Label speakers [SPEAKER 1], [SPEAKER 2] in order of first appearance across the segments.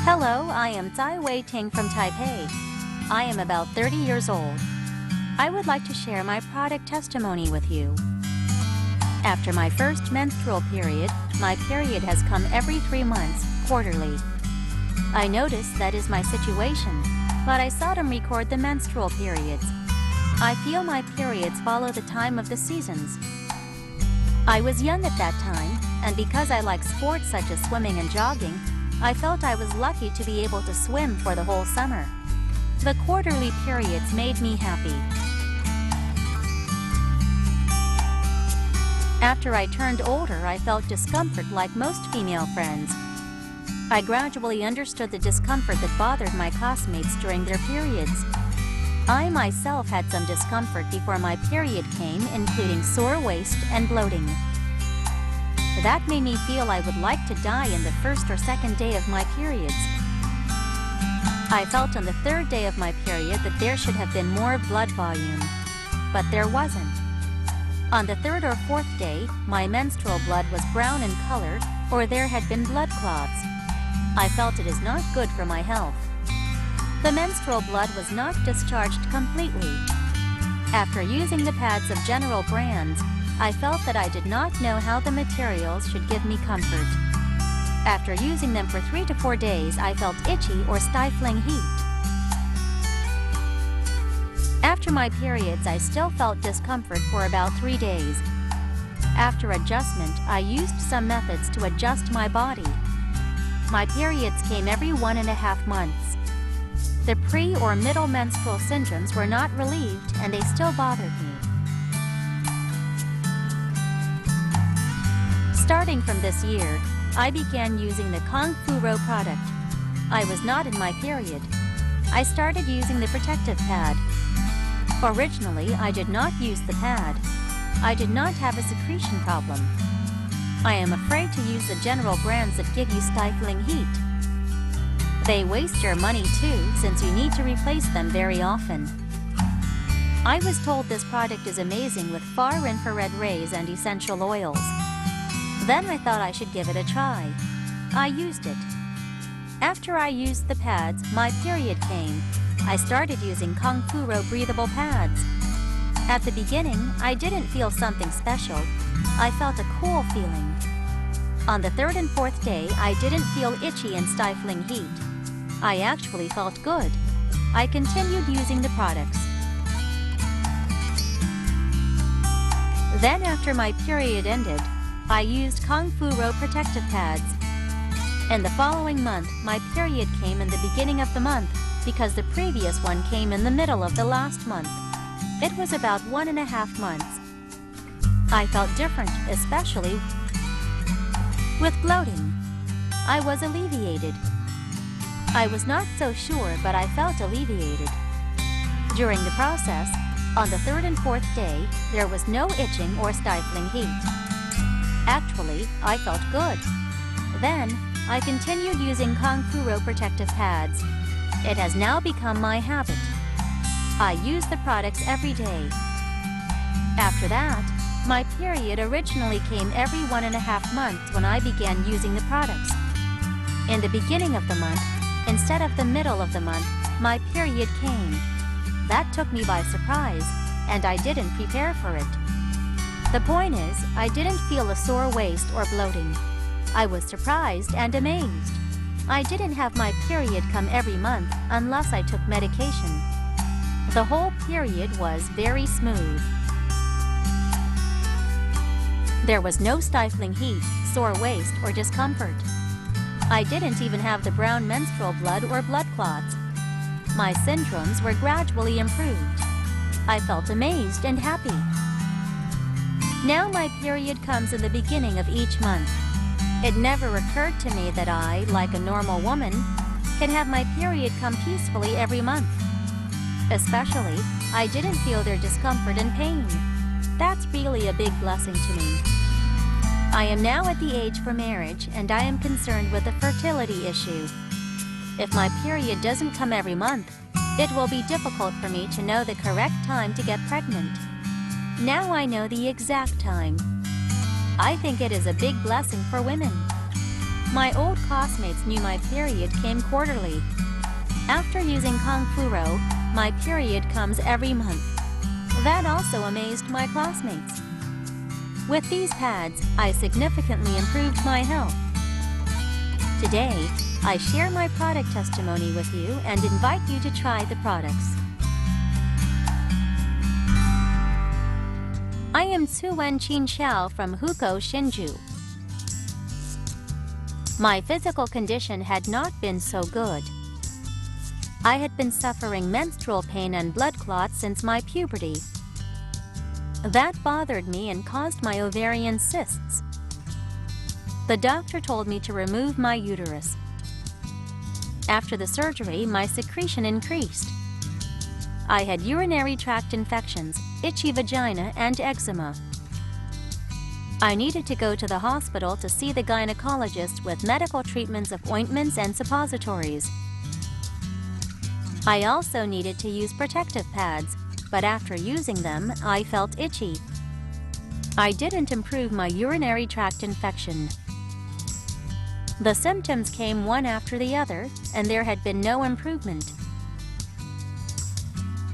[SPEAKER 1] Hello, I am Tsai Wei Ting from Taipei. I am about 30 years old. I would like to share my product testimony with you. After my first menstrual period, my period has come every 3 months, quarterly. I notice that is my situation, but I seldom record the menstrual periods. I feel my periods follow the time of the seasons. I was young at that time, and because I like sports such as swimming and jogging, I felt I was lucky to be able to swim for the whole summer. The quarterly periods made me happy. After I turned older, I felt discomfort like most female friends. I gradually understood the discomfort that bothered my classmates during their periods. I myself had some discomfort before my period came, including sore waist and bloating. That made me feel I would like to die in the first or second day of my periods. I felt on the third day of my period that there should have been more blood volume, but there wasn't. On the third or fourth day, my menstrual blood was brown in color, or there had been blood clots. I felt it is not good for my health. The menstrual blood was not discharged completely. After using the pads of general brands, I felt that I did not know how the materials should give me comfort. After using them for 3 to 4 days, I felt itchy or stifling heat. After my periods, I still felt discomfort for about 3 days. After adjustment, I used some methods to adjust my body. My periods came every 1.5 months. The pre- or middle menstrual syndromes were not relieved, and they still bothered me. Starting from this year, I began using the Kung Fu Ro product. I was not in my period. I started using the protective pad. Originally, I did not use the pad. I did not have a secretion problem. I am afraid to use the general brands that give you stifling heat. They waste your money too, since you need to replace them very often. I was told this product is amazing with far infrared rays and essential oils. Then I thought I should give it a try. I used it. After I used the pads, my period came. I started using Kung Fu Ro breathable pads. At the beginning, I didn't feel something special. I felt a cool feeling. On the third and fourth day, I didn't feel itchy and stifling heat. I actually felt good. I continued using the products. Then after my period ended, I used Kung Fu Ro protective pads. In the following month, my period came in the beginning of the month because the previous one came in the middle of the last month. It was about 1.5 months. I felt different, especially with bloating. I was alleviated. I was not so sure, but I felt alleviated. During the process, on the third and fourth day, there was no itching or stifling heat. Actually, I felt good. Then, I continued using Kung Fu Ro protective pads. It has now become my habit. I use the products every day. After that, my period originally came every 1.5 months when I began using the products. In the beginning of the month, instead of the middle of the month, my period came. That took me by surprise, and I didn't prepare for it. The point is, I didn't feel a sore waist or bloating. I was surprised and amazed. I didn't have my period come every month unless I took medication. The whole period was very smooth. There was no stifling heat, sore waist, or discomfort. I didn't even have the brown menstrual blood or blood clots. My syndromes were gradually improved. I felt amazed and happy. Now my period comes in the beginning of each month. It never occurred to me that I, like a normal woman, can have my period come peacefully every month. Especially, I didn't feel their discomfort and pain. That's really a big blessing to me. I am now at the age for marriage, and I am concerned with a fertility issue. If my period doesn't come every month, it will be difficult for me to know the correct time to get pregnant. Now I know the exact time. I think it is a big blessing for women. My old classmates knew my period came quarterly. After using Kung Fu Ro, my period comes every month. That also amazed my classmates. With these pads, I significantly improved my health. Today, I share my product testimony with you and invite you to try the products. I am Tsu-Wen Chin Xiao from Hukou, Hsinchu. My physical condition had not been so good. I had been suffering menstrual pain and blood clots since my puberty. That bothered me and caused my ovarian cysts. The doctor told me to remove my uterus. After the surgery, my secretion increased. I had urinary tract infections, itchy vagina, and eczema. I needed to go to the hospital to see the gynecologist with medical treatments of ointments and suppositories. I also needed to use protective pads, but after using them, I felt itchy. I didn't improve my urinary tract infection. The symptoms came one after the other, and there had been no improvement.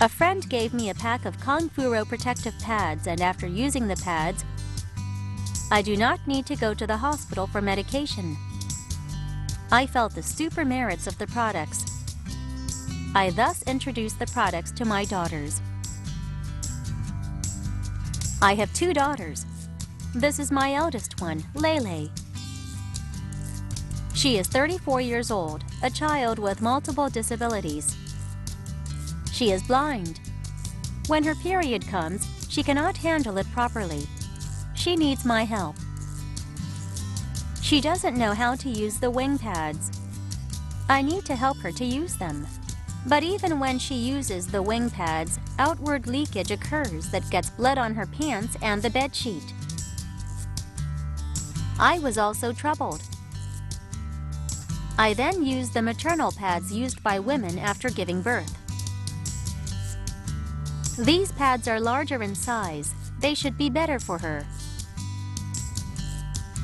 [SPEAKER 1] A friend gave me a pack of Kung Fu Ro protective pads, and after using the pads, I do not need to go to the hospital for medication. I felt the super merits of the products. I thus introduced the products to my daughters. I have 2 daughters. This is my eldest one, Lele. She is 34 years old, a child with multiple disabilities. She is blind. When her period comes, she cannot handle it properly. She needs my help. She doesn't know how to use the wing pads. I need to help her to use them. But even when she uses the wing pads, outward leakage occurs that gets blood on her pants and the bedsheet. I was also troubled. I then used the maternal pads used by women after giving birth. These pads are larger in size. They should be better for her.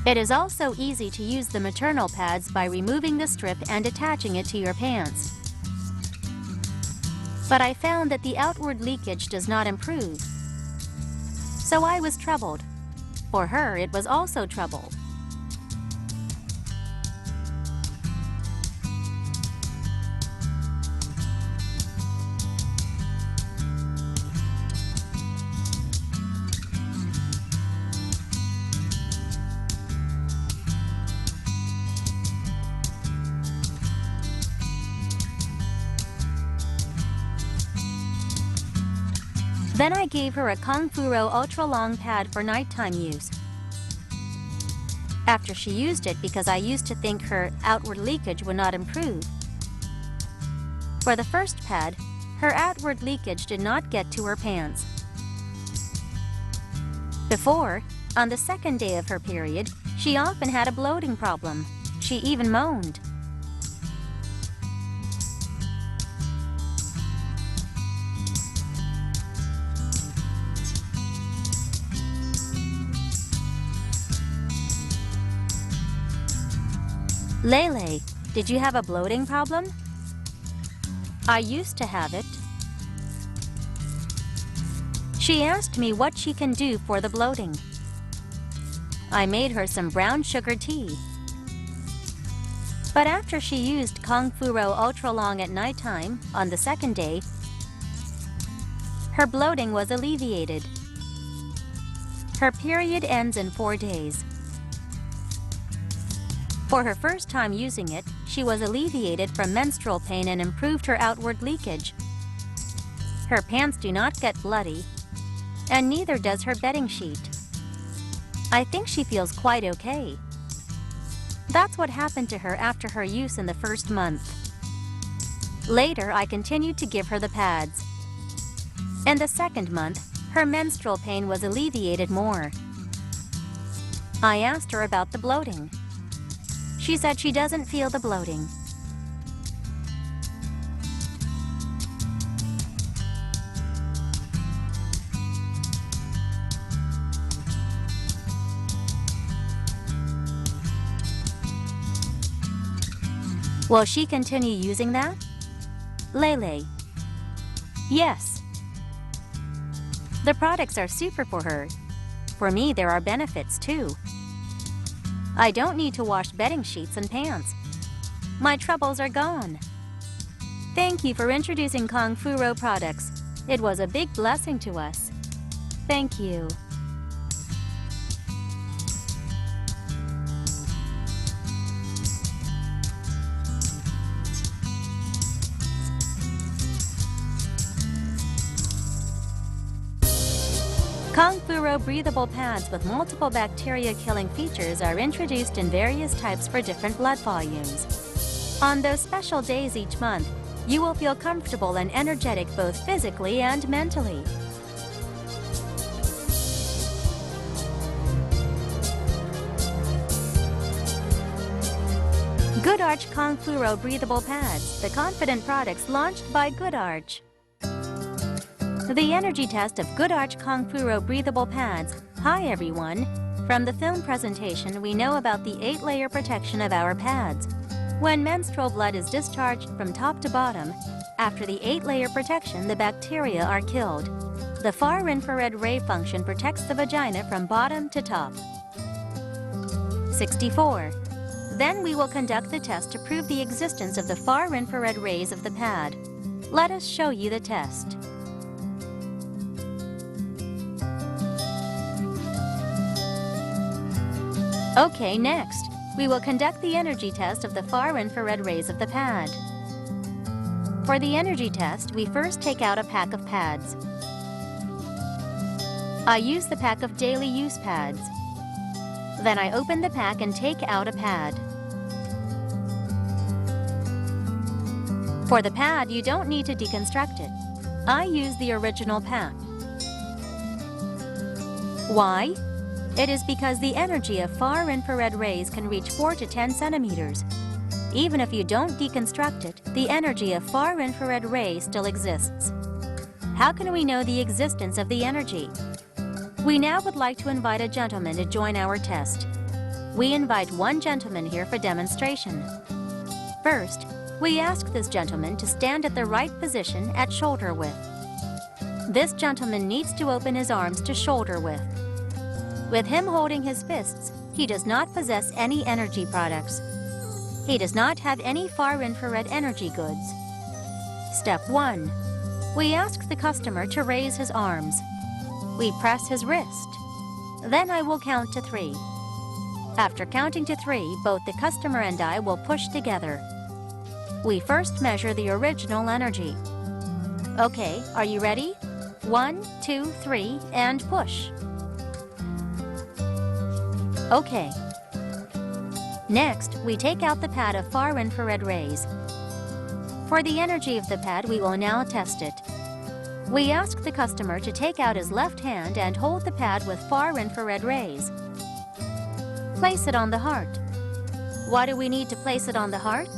[SPEAKER 1] It is also easy to use the maternal pads by removing the strip and attaching it to your pants. But I found that the outward leakage does not improve. So I was troubled. For her, it was also trouble. Then I gave her a Kung Fu Ro ultra long pad for nighttime use. After she used it, because I used to think her outward leakage would not improve. For the first pad, her outward leakage did not get to her pants. Before, on the second day of her period, she often had a bloating problem. She even moaned. Lele, did you have a bloating problem? I used to have it. She asked me what she can do for the bloating. I made her some brown sugar tea. But after she used Kung Fu Ro Ultra Long at nighttime, on the second day, her bloating was alleviated. Her period ends in 4 days. For her first time using it, she was alleviated from menstrual pain and improved her outward leakage. Her pants do not get bloody, and neither does her bedding sheet. I think she feels quite okay. That's what happened to her after her use in the first month. Later, I continued to give her the pads. In the second month, her menstrual pain was alleviated more. I asked her about the bloating. She said she doesn't feel the bloating. Will she continue using that? Lele. Yes. The products are super for her. For me, there are benefits too. I don't need to wash bedding sheets and pants. My troubles are gone. Thank you for introducing Kung Fu Ro products. It was a big blessing to us. Thank you. Kung Fu Ro breathable pads with multiple bacteria-killing features are introduced in various types for different blood volumes. On those special days each month, you will feel comfortable and energetic both physically and mentally. GoodARCH Kung Fu Ro breathable pads, the confident products launched by GoodARCH. The energy test of GoodARCH Kung Fu Ro breathable pads. Hi everyone! From the film presentation, we know about the 8-layer protection of our pads. When menstrual blood is discharged from top to bottom, after the 8-layer protection, the bacteria are killed. The far infrared ray function protects the vagina from bottom to top. 64. Then we will conduct the test to prove the existence of the far infrared rays of the pad. Let us show you the test. Okay, next, we will conduct the energy test of the far infrared rays of the pad. For the energy test, we first take out a pack of pads. I use the pack of daily use pads. Then I open the pack and take out a pad. For the pad, you don't need to deconstruct it. I use the original pack. Why? It is because the energy of far infrared rays can reach 4 to 10 centimeters. Even if you don't deconstruct it, the energy of far infrared rays still exists. How can we know the existence of the energy? We now would like to invite a gentleman to join our test. We invite one gentleman here for demonstration. First, we ask this gentleman to stand at the right position at shoulder width. This gentleman needs to open his arms to shoulder width. With him holding his fists, he does not possess any energy products. He does not have any far infrared energy goods. Step 1. We ask the customer to raise his arms. We press his wrist. Then I will count to 3. After counting to 3, both the customer and I will push together. We first measure the original energy. Okay, are you ready? 1, 2, 3, and push. Okay. Next, we take out the pad of far infrared rays. For the energy of the pad, we will now test it. We ask the customer to take out his left hand and hold the pad with far infrared rays. Place it on the heart. Why do we need to place it on the heart?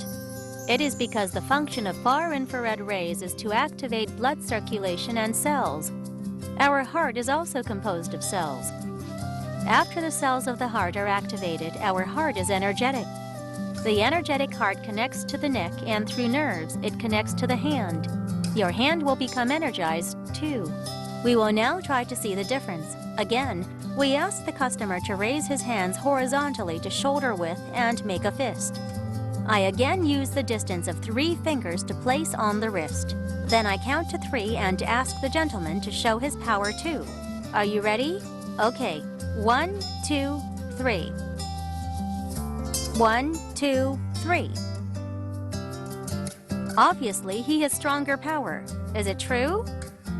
[SPEAKER 1] It is because the function of far infrared rays is to activate blood circulation and cells. Our heart is also composed of cells. After the cells of the heart are activated, our heart is energetic. The energetic heart connects to the neck, and through nerves, it connects to the hand. Your hand will become energized, too. We will now try to see the difference. Again, we ask the customer to raise his hands horizontally to shoulder width and make a fist. I again use the distance of 3 fingers to place on the wrist. Then I count to 3 and ask the gentleman to show his power, too. Are you ready? Okay. 1, 2, 3. 1, 2, 3. Obviously, he has stronger power. Is it true?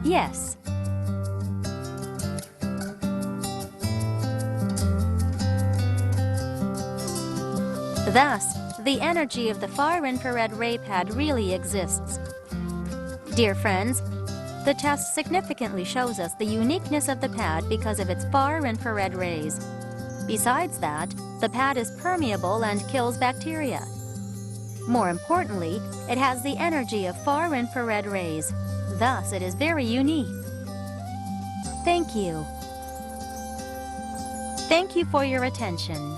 [SPEAKER 1] Yes. Thus, the energy of the far infrared ray pad really exists. Dear friends, the test significantly shows us the uniqueness of the pad because of its far infrared rays. Besides that, the pad is permeable and kills bacteria. More importantly, it has the energy of far infrared rays. Thus, it is very unique. Thank you. Thank you for your attention.